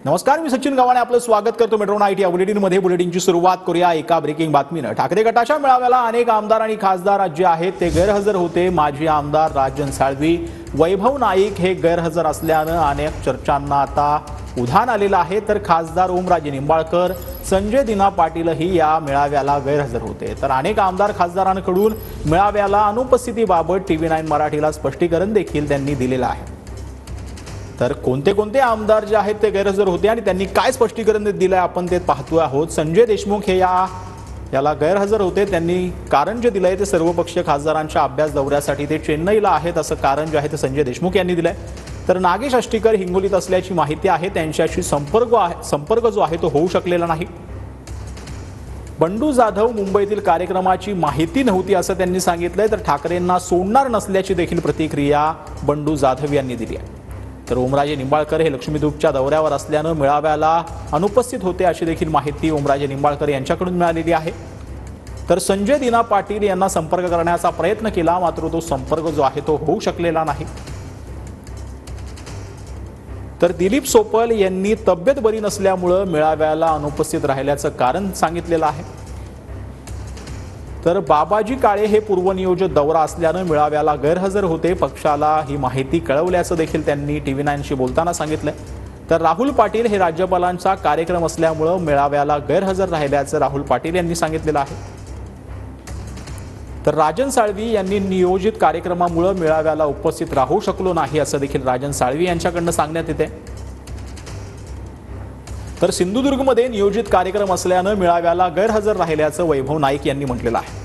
नमस्कार, मी सचिन गव्हाणे आपलं स्वागत करतो मेट्रो नाईट या बुलेटिनमध्ये। बुलेटिनची सुरुवात करूया एका ब्रेकिंग बातमीनं। ठाकरे गटाच्या मेळाव्याला अनेक आमदार आणि खासदार जे आहेत ते गैरहजर होते। माजी आमदार राजन साळवी, वैभव नाईक हे गैरहजर असल्यानं अनेक चर्चांना आता उधाण आलेलं आहे। तर खासदार ओमराजे निंबाळकर, संजय दिना पाटीलही या मेळाव्याला गैरहजर होते। तर अनेक आमदार खासदारांकडून मेळाव्याला अनुपस्थितीबाबत TV9 मराठीला स्पष्टीकरण देखील त्यांनी दिलेलं आहे। तर कोणते कोणते आमदार जे आहेत ते गैरहजर होते आणि त्यांनी काय स्पष्टीकरण दिलं आहे आपण ते पाहतो आहोत। संजय देशमुख हे याला गैरहजर होते। त्यांनी कारण जे दिलंय ते सर्वपक्षीय खासदारांच्या अभ्यास दौऱ्यासाठी ते चेन्नईला आहेत असं कारण जे आहे ते संजय देशमुख यांनी दिलंय। तर नागेश अष्टीकर हिंगोलीत असल्याची माहिती आहे, त्यांच्याशी संपर्क जो आहे तो होऊ शकलेला नाही। बंडू जाधव मुंबईतील कार्यक्रमाची माहिती नव्हती असं त्यांनी सांगितलंय। तर ठाकरेंना सोडणार नसल्याची देखील प्रतिक्रिया बंडू जाधव यांनी दिली आहे। तर ओमराजे निंबाळकर हे लक्ष्मीद्वीपच्या दौऱ्यावर असल्यानं मेळाव्याला अनुपस्थित होते अशी देखील माहिती ओमराजे निंबाळकर यांच्याकडून मिळालेली आहे। तर संजय दिना पाटील यांना संपर्क करण्याचा प्रयत्न केला, मात्र तो संपर्क जो आहे तो होऊ शकलेला नाही। तर दिलीप सोपल यांनी तब्येत बरी नसल्यामुळे मेळाव्याला अनुपस्थित राहिल्याचं कारण सांगितलेलं आहे। तर बाबाजी काळे हे पूर्वनियोजित दौरा असल्यानं मेळाव्याला गैरहजर होते। पक्षाला ही माहिती कळवल्याचं देखील त्यांनी TV9शी बोलताना सांगितलंय। तर राहुल पाटील हे राज्यपालांचा कार्यक्रम असल्यामुळे मेळाव्याला गैरहजर राहिल्याचं राहुल पाटील यांनी सांगितलेलं आहे। तर राजन साळवी यांनी नियोजित कार्यक्रमामुळे मेळाव्याला उपस्थित राहू शकलो नाही असं देखील राजन साळवी यांच्याकडून सांगण्यात येते। तर सिंधुदुर्गमध्ये नियोजित कार्यक्रम असल्यानं मेळाव्याला गैरहजर राहिल्याचं वैभव नाईक यांनी म्हटलेलं आहे।